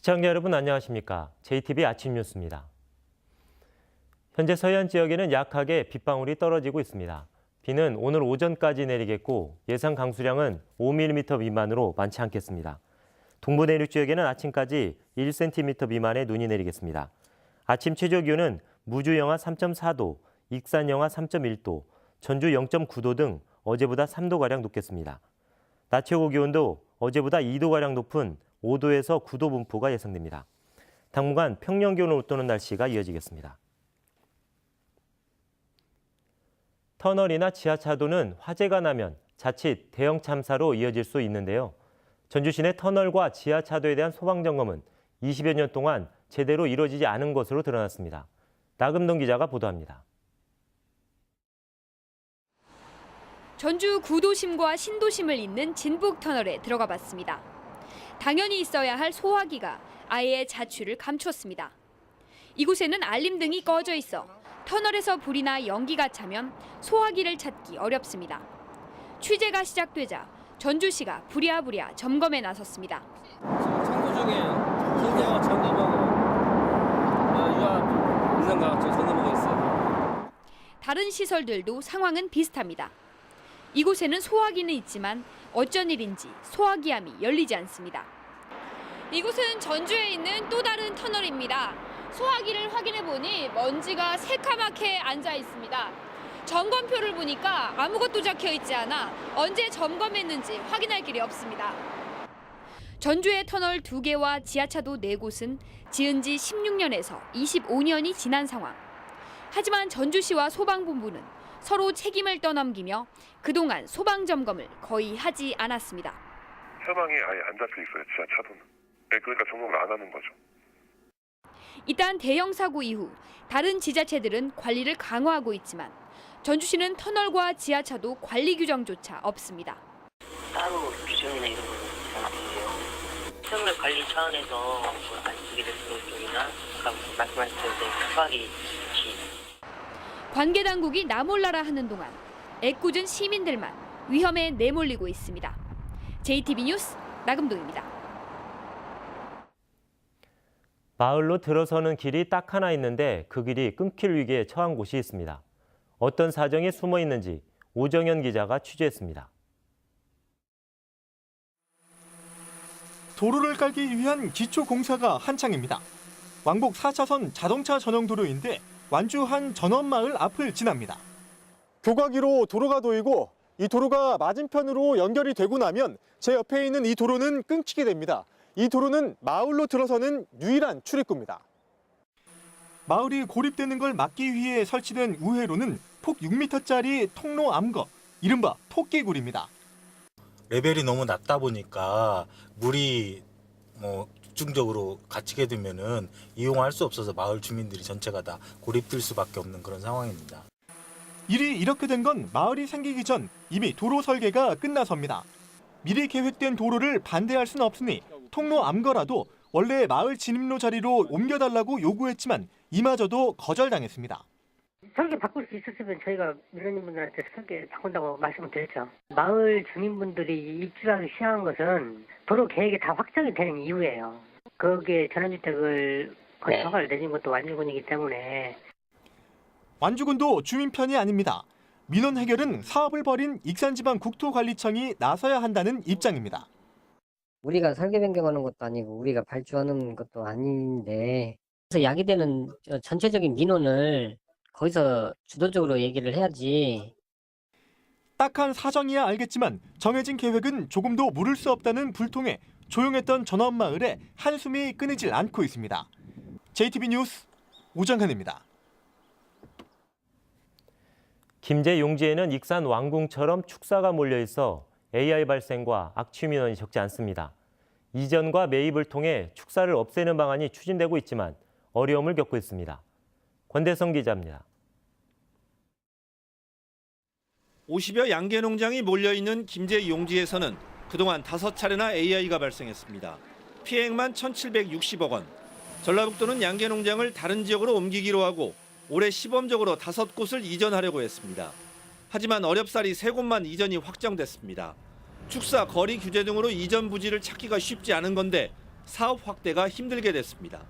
시청자 여러분 안녕하십니까? JTBC 아침 뉴스입니다. 현재 서해안 지역에는 약하게 빗방울이 떨어지고 있습니다. 비는 오늘 오전까지 내리겠고 예상 강수량은 5mm 미만으로 많지 않겠습니다. 동부 내륙 지역에는 아침까지 1cm 미만의 눈이 내리겠습니다. 아침 최저 기온은 무주 영하 3.4도, 익산 영하 3.1도, 전주 0.9도 등 어제보다 3도가량 높겠습니다. 낮 최고 기온도 어제보다 2도가량 높은 5도에서 9도 분포가 예상됩니다. 당분간 평년 기온을 웃도는 날씨가 이어지겠습니다. 터널이나 지하차도는 화재가 나면 자칫 대형 참사로 이어질 수 있는데요. 전주 시내 터널과 지하차도에 대한 소방점검은 20여 년 동안 제대로 이루어지지 않은 것으로 드러났습니다. 나금동 기자가 보도합니다. 전주 구도심과 신도심을 잇는 진북터널에 들어가 봤습니다. 당연히 있어야 할 소화기가 아예 자취를 감추었습니다. 이곳에는 알림등이 꺼져 있어 터널에서 불이나 연기가 차면 소화기를 찾기 어렵습니다. 취재가 시작되자 전주시가 부랴부랴 점검에 나섰습니다. 지금 청소 중에 현장과 점검하고 유압 있는가 지금 점검하고 있어요. 다른 시설들도 상황은 비슷합니다. 이곳에는 소화기는 있지만 어쩐 일인지 소화기암이 열리지 않습니다. 이곳은 전주에 있는 또 다른 터널입니다. 소화기를 확인해 보니 먼지가 새카맣게 앉아 있습니다. 점검표를 보니까 아무것도 적혀 있지 않아 언제 점검했는지 확인할 길이 없습니다. 전주의 터널 2개와 지하차도 4곳은 지은 지 16년에서 25년이 지난 상황. 하지만 전주시와 소방본부는 서로 책임을 떠넘기며 그동안 소방점검을 거의 하지 않았습니다. 사망이 아예 안 잡혀 있어요, 지하차도는. 그러니까 점검을 안 하는 거죠. 일단 대형 사고 이후 다른 지자체들은 관리를 강화하고 있지만 전주시는 터널과 지하차도 관리 규정조차 없습니다. 따로 규정이나 이런 거는 없고요. 터널 관리 차원에서 안쓰게 되는 쪽이나 아까 말씀하신 대로 소화기 관계 당국이 나몰라라 하는 동안 애꿎은 시민들만 위험에 내몰리고 있습니다. JTBC 뉴스 나금동입니다. 마을로 들어서는 길이 딱 하나 있는데 그 길이 끊길 위기에 처한 곳이 있습니다. 어떤 사정이 숨어 있는지 오정현 기자가 취재했습니다. 도로를 깔기 위한 기초 공사가 한창입니다. 왕복 4차선 자동차 전용 도로인데 완주 한 전원마을 앞을 지납니다. 교과기로 도로가 놓이고 이 도로가 맞은편으로 연결이 되고 나면 제 옆에 있는 이 도로는 끊기게 됩니다. 이 도로는 마을로 들어서는 유일한 출입구입니다. 마을이 고립되는 걸 막기 위해 설치된 우회로는 폭 6m짜리 통로 암거, 이른바 토끼굴입니다. 레벨이 너무 낮다 보니까 물이 집중적으로 갇히게 되면은 이용할 수 없어서 마을 주민들이 전체가 다 고립될 수밖에 없는 그런 상황입니다. 일이 이렇게 된 건 마을이 생기기 전 이미 도로 설계가 끝나서입니다. 미리 계획된 도로를 반대할 수는 없으니 통로 암거라도 원래 마을 진입로 자리로 옮겨달라고 요구했지만 이마저도 거절당했습니다. 설계 바꿀 수 있었으면 저희가 민원인분들한테 설계 바꾼다고 말씀을 드렸죠. 마을 주민분들이 입주하기 시작한 것은 도로 계획이 다 확정이 되는 이유예요. 거기에 전원주택을 허가를 내준 것도 완주군이기 때문에. 완주군도 주민 편이 아닙니다. 민원 해결은 사업을 벌인 익산지방국토관리청이 나서야 한다는 입장입니다. 우리가 설계 변경하는 것도 아니고 우리가 발주하는 것도 아닌데 그래서 야기되는 전체적인 민원을 거기서 주도적으로 얘기를 해야지. 딱한 사정이야 알겠지만 정해진 계획은 조금도 물을 수 없다는 불통에 조용했던 전원마을에 한숨이 끊이질 않고 있습니다. JTBC 뉴스 오정현입니다. 김제 용지에는 익산 왕궁처럼 축사가 몰려 있어 AI 발생과 악취 민원이 적지 않습니다. 이전과 매입을 통해 축사를 없애는 방안이 추진되고 있지만 어려움을 겪고 있습니다. 권대성 기자입니다. 50여 양계 농장이 몰려있는 김제 용지에서는 그동안 5차례나 AI가 발생했습니다. 피해액만 1,760억 원. 전라북도는 양계 농장을 다른 지역으로 옮기기로 하고 올해 시범적으로 5곳을 이전하려고 했습니다. 하지만 어렵사리 3곳만 이전이 확정됐습니다. 축사, 거리 규제 등으로 이전 부지를 찾기가 쉽지 않은 건데 사업 확대가 힘들게 됐습니다.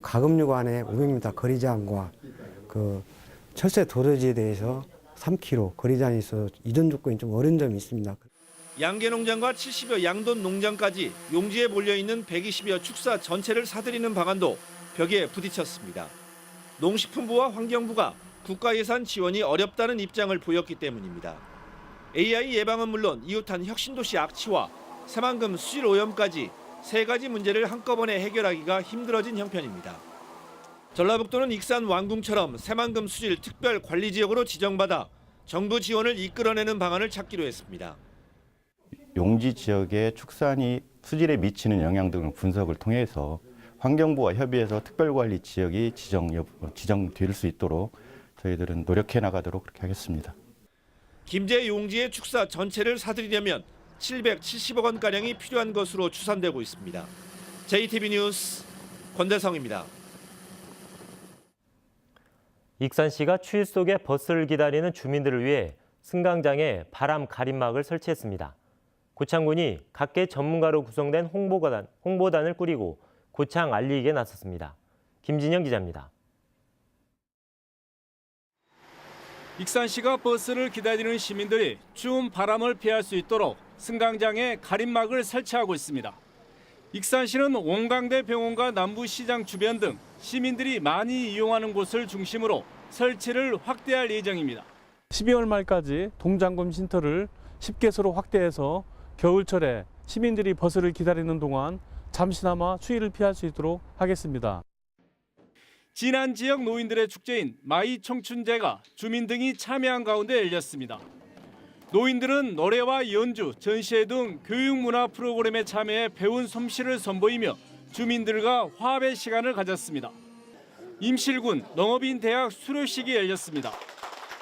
가금류 안에 500m 거리 제한과 그 철새 도로지에 대해서 3km 거리 제한이 있어서 이전 조건이 좀 어려운 점이 있습니다. 양계농장과 70여 양돈 농장까지 용지에 몰려있는 120여 축사 전체를 사들이는 방안도 벽에 부딪혔습니다. 농식품부와 환경부가 국가 예산 지원이 어렵다는 입장을 보였기 때문입니다. AI 예방은 물론 이웃한 혁신도시 악취와 새만금 수질 오염까지 세 가지 문제를 한꺼번에 해결하기가 힘들어진 형편입니다. 전라북도는 익산 왕궁처럼 새만금 수질 특별 관리 지역으로 지정받아 정부 지원을 이끌어내는 방안을 찾기로 했습니다. 용지 지역의 축산이 수질에 미치는 영향 등을 분석을 통해서 환경부와 협의해서 특별관리 지역이 지정될 수 있도록 저희들은 노력해 나가도록 그렇게 하겠습니다. 김제 용지의 축사 전체를 사들이려면 770억 원가량이 필요한 것으로 추산되고 있습니다. JTB 뉴스 권대성입니다. 익산시가 추위 속에 버스를 기다리는 주민들을 위해 승강장에 바람 가림막을 설치했습니다. 고창군이 각계 전문가로 구성된 홍보단을 꾸리고 고창 알리기에 나섰습니다. 김진영 기자입니다. 익산시가 버스를 기다리는 시민들이 추운 바람을 피할 수 있도록 승강장에 가림막을 설치하고 있습니다. 익산시는 온강대 병원과 남부시장 주변 등 시민들이 많이 이용하는 곳을 중심으로 설치를 확대할 예정입니다. 12월 말까지 동장금 쉼터를 10개소로 확대해서 겨울철에 시민들이 버스를 기다리는 동안 잠시나마 추위를 피할 수 있도록 하겠습니다. 진안 지역 노인들의 축제인 마이 청춘제가 주민 등이 참여한 가운데 열렸습니다. 노인들은 노래와 연주, 전시회 등 교육문화 프로그램에 참여해 배운 솜씨를 선보이며 주민들과 화합의 시간을 가졌습니다. 임실군 농업인 대학 수료식이 열렸습니다.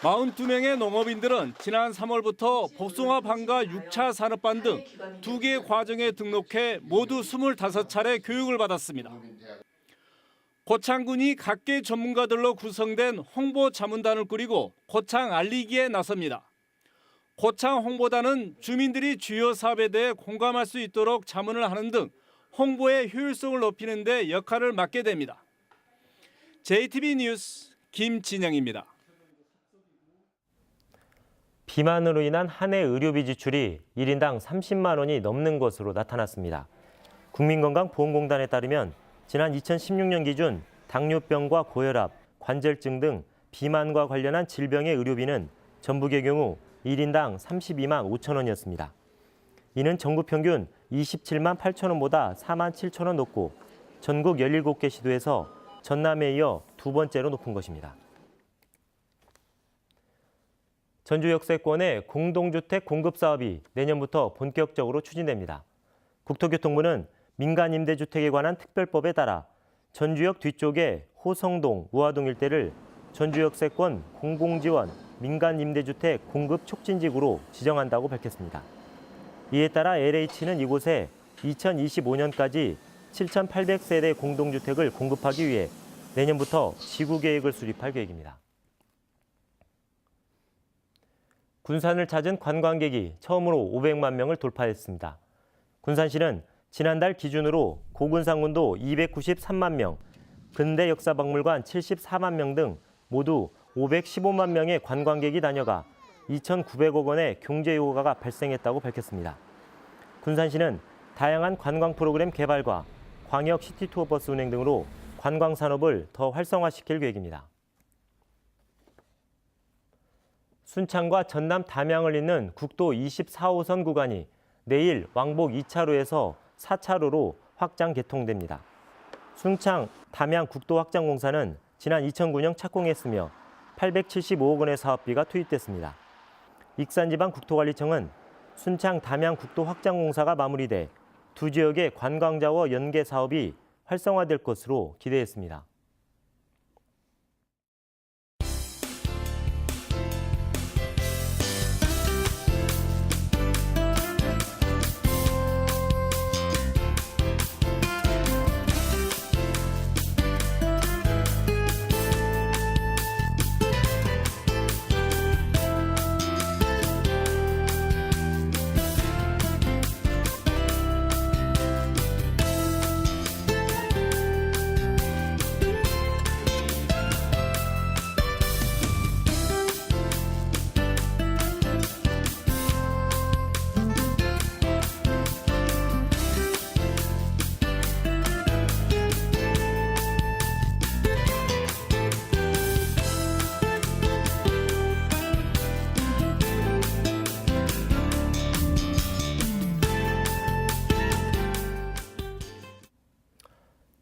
42명의 농업인들은 지난 3월부터 복숭아 판과 6차 산업반 등 2개 과정에 등록해 모두 25차례 교육을 받았습니다. 고창군이 각계 전문가들로 구성된 홍보 자문단을 꾸리고 고창 알리기에 나섭니다. 고창 홍보단은 주민들이 주요 사업에 대해 공감할 수 있도록 자문을 하는 등 홍보의 효율성을 높이는 데 역할을 맡게 됩니다. JTB 뉴스 김진영입니다. 비만으로 인한 한 해 의료비 지출이 1인당 30만 원이 넘는 것으로 나타났습니다. 국민건강보험공단에 따르면 지난 2016년 기준 당뇨병과 고혈압, 관절증 등 비만과 관련한 질병의 의료비는 전북의 경우 1인당 32만 5천 원이었습니다. 이는 전국 평균 27만 8천 원보다 4만 7천 원 높고 전국 17개 시도에서 전남에 이어 두 번째로 높은 것입니다. 전주 역세권의 공동주택 공급 사업이 내년부터 본격적으로 추진됩니다. 국토교통부는 민간 임대주택에 관한 특별법에 따라 전주역 뒤쪽의 호성동, 우화동 일대를 전주역세권 공공지원 민간 임대주택 공급 촉진지구로 지정한다고 밝혔습니다. 이에 따라 LH는 이곳에 2025년까지 7,800세대 공동주택을 공급하기 위해 내년부터 지구 계획을 수립할 계획입니다. 군산을 찾은 관광객이 처음으로 500만 명을 돌파했습니다. 군산시는 지난달 기준으로 고군산군도 293만 명, 근대 역사박물관 74만 명 등 모두 515만 명의 관광객이 다녀가 2,900억 원의 경제 효과가 발생했다고 밝혔습니다. 군산시는 다양한 관광 프로그램 개발과 광역 시티투어버스 운행 등으로 관광 산업을 더 활성화시킬 계획입니다. 순창과 전남 담양을 잇는 국도 24호선 구간이 내일 왕복 2차로에서 4차로로 확장 개통됩니다. 순창 담양 국도 확장 공사는 지난 2009년 착공했으며 875억 원의 사업비가 투입됐습니다. 익산지방국토관리청은 순창 담양 국도 확장 공사가 마무리돼 두 지역의 관광자와 연계 사업이 활성화될 것으로 기대했습니다.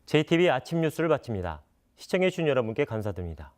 JTBC 아침 뉴스를 마칩니다. 시청해주신 여러분께 감사드립니다.